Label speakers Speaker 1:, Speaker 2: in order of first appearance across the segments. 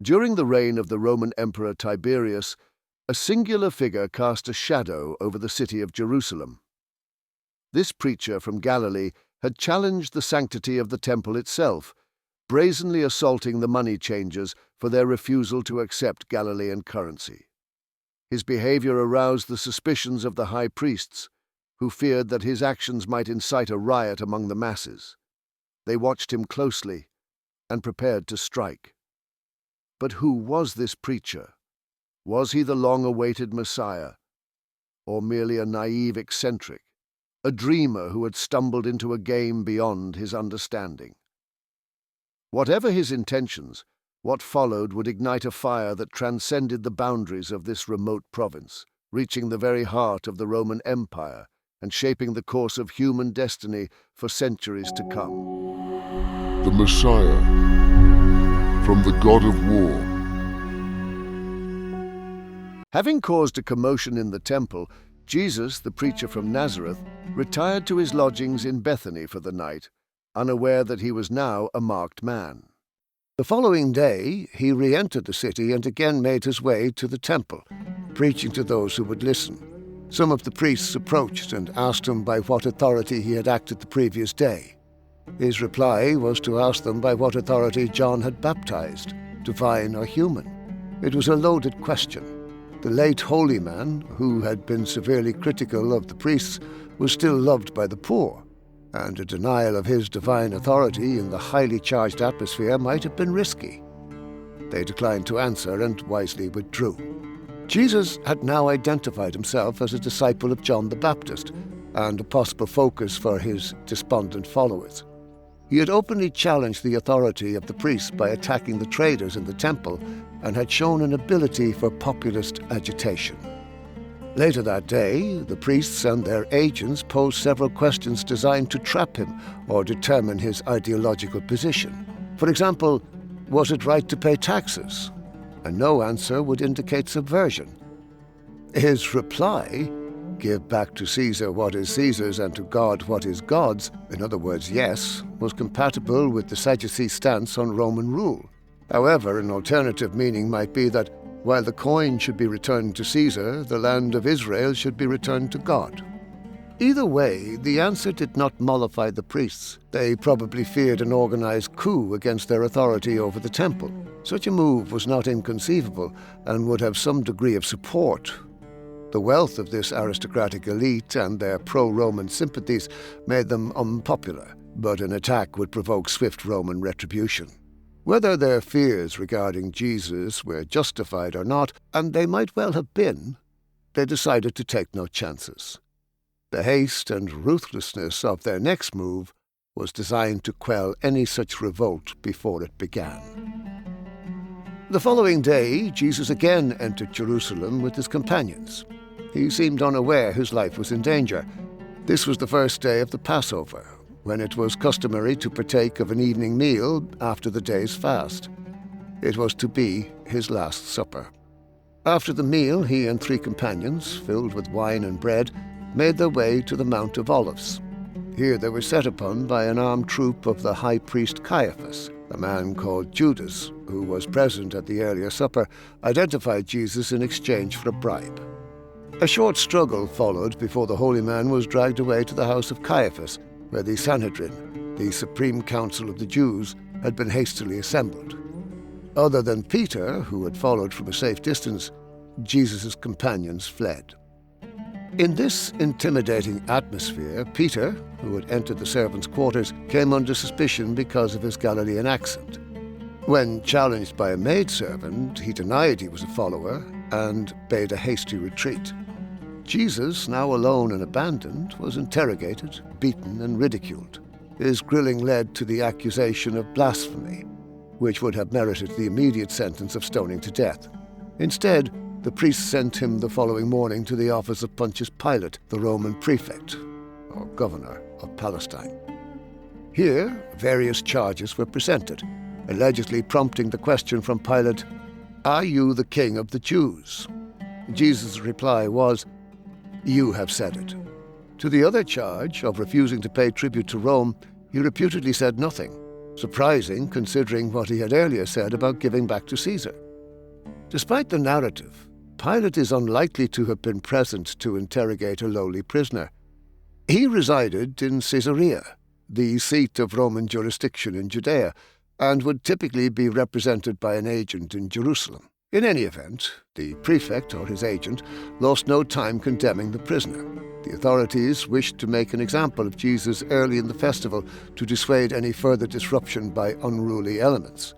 Speaker 1: During the reign of the Roman Emperor Tiberius, a singular figure cast a shadow over the city of Jerusalem. This preacher from Galilee had challenged the sanctity of the temple itself, brazenly assaulting the money changers for their refusal to accept Galilean currency. His behavior aroused the suspicions of the high priests, who feared that his actions might incite a riot among the masses. They watched him closely and prepared to strike. But who was this preacher? Was he the long-awaited Messiah, or merely a naive eccentric, a dreamer who had stumbled into a game beyond his understanding? Whatever his intentions, what followed would ignite a fire that transcended the boundaries of this remote province, reaching the very heart of the Roman Empire and shaping the course of human destiny for centuries to come.
Speaker 2: The Messiah, from the God of War.
Speaker 1: Having caused a commotion in the temple, Jesus, the preacher from Nazareth, retired to his lodgings in Bethany for the night, unaware that he was now a marked man.
Speaker 3: The following day, he re-entered the city and again made his way to the temple, preaching to those who would listen. Some of the priests approached and asked him by what authority he had acted the previous day. His reply was to ask them by what authority John had baptized, divine or human. It was a loaded question. The late holy man, who had been severely critical of the priests, was still loved by the poor, and a denial of his divine authority in the highly charged atmosphere might have been risky. They declined to answer and wisely withdrew. Jesus had now identified himself as a disciple of John the Baptist and a possible focus for his despondent followers. He had openly challenged the authority of the priests by attacking the traders in the temple and had shown an ability for populist agitation. Later that day, the priests and their agents posed several questions designed to trap him or determine his ideological position. For example, was it right to pay taxes? And no answer would indicate subversion. His reply, give back to Caesar what is Caesar's and to God what is God's, in other words, yes, was compatible with the Sadducee stance on Roman rule. However, an alternative meaning might be that while the coin should be returned to Caesar, the land of Israel should be returned to God. Either way, the answer did not mollify the priests. They probably feared an organized coup against their authority over the temple. Such a move was not inconceivable and would have some degree of support. The wealth of this aristocratic elite and their pro-Roman sympathies made them unpopular, but an attack would provoke swift Roman retribution. Whether their fears regarding Jesus were justified or not, and they might well have been, they decided to take no chances. The haste and ruthlessness of their next move was designed to quell any such revolt before it began. The following day, Jesus again entered Jerusalem with his companions. He seemed unaware his life was in danger. This was the first day of the Passover, when it was customary to partake of an evening meal after the day's fast. It was to be his last supper. After the meal, he and 3 companions, filled with wine and bread, made their way to the Mount of Olives. Here they were set upon by an armed troop of the high priest Caiaphas. A man called Judas, who was present at the earlier supper, identified Jesus in exchange for a bribe. A short struggle followed before the holy man was dragged away to the house of Caiaphas, where the Sanhedrin, the supreme council of the Jews, had been hastily assembled. Other than Peter, who had followed from a safe distance, Jesus' companions fled. In this intimidating atmosphere, Peter, who had entered the servants' quarters, came under suspicion because of his Galilean accent. When challenged by a maidservant, he denied he was a follower and bade a hasty retreat. Jesus, now alone and abandoned, was interrogated, beaten, and ridiculed. His grilling led to the accusation of blasphemy, which would have merited the immediate sentence of stoning to death. Instead, the priests sent him the following morning to the office of Pontius Pilate, the Roman prefect, or governor of Palestine. Here, various charges were presented, allegedly prompting the question from Pilate, "Are you the king of the Jews?" Jesus' reply was, "You have said it." To the other charge of refusing to pay tribute to Rome, he reputedly said nothing. surprising considering what he had earlier said about giving back to Caesar. Despite the narrative, Pilate is unlikely to have been present to interrogate a lowly prisoner. He resided in Caesarea, the seat of Roman jurisdiction in Judea, and would typically be represented by an agent in Jerusalem. In any event, the prefect or his agent lost no time condemning the prisoner. The authorities wished to make an example of Jesus early in the festival to dissuade any further disruption by unruly elements.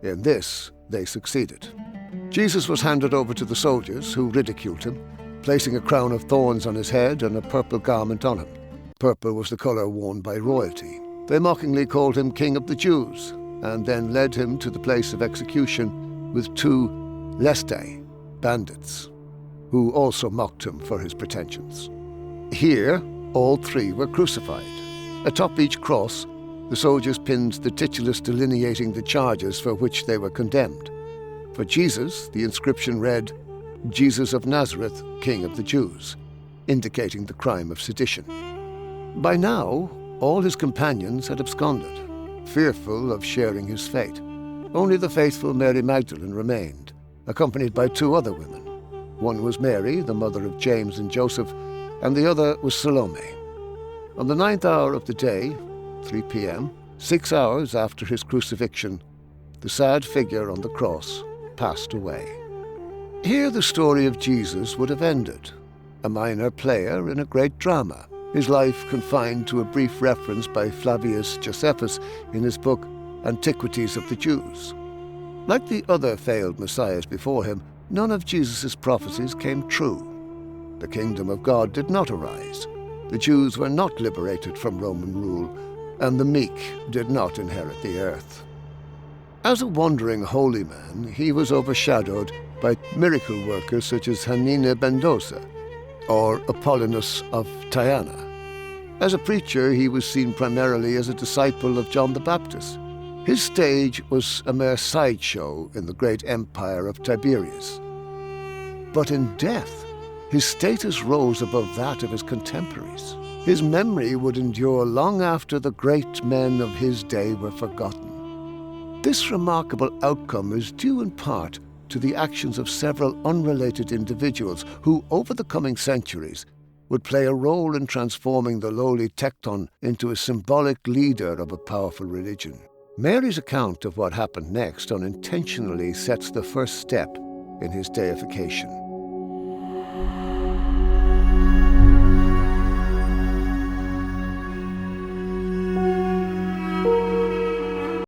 Speaker 3: In this, they succeeded. Jesus was handed over to the soldiers, who ridiculed him, placing a crown of thorns on his head and a purple garment on him. Purple was the color worn by royalty. They mockingly called him King of the Jews, and then led him to the place of execution with 2 lestae, bandits, who also mocked him for his pretensions. Here, all 3 were crucified. Atop each cross, the soldiers pinned the titulus delineating the charges for which they were condemned. For Jesus, the inscription read, "Jesus of Nazareth, King of the Jews," indicating the crime of sedition. By now, all his companions had absconded, fearful of sharing his fate. Only the faithful Mary Magdalene remained, accompanied by 2 other women. One was Mary, the mother of James and Joseph, and the other was Salome. On the 9th hour of the day, 3 p.m., 6 hours after his crucifixion, the sad figure on the cross passed away. Here the story of Jesus would have ended, a minor player in a great drama, his life confined to a brief reference by Flavius Josephus in his book Antiquities of the Jews. Like the other failed messiahs before him, none of Jesus' prophecies came true. The kingdom of God did not arise, the Jews were not liberated from Roman rule, and the meek did not inherit the earth. As a wandering holy man, he was overshadowed by miracle workers such as Hanina Bendosa or Apollinus of Tyana. As a preacher, he was seen primarily as a disciple of John the Baptist. His stage was a mere sideshow in the great empire of Tiberius. But in death, his status rose above that of his contemporaries. His memory would endure long after the great men of his day were forgotten. This remarkable outcome is due in part to the actions of several unrelated individuals who, over the coming centuries, would play a role in transforming the lowly tekton into a symbolic leader of a powerful religion. Mary's account of what happened next unintentionally sets the first step in his deification.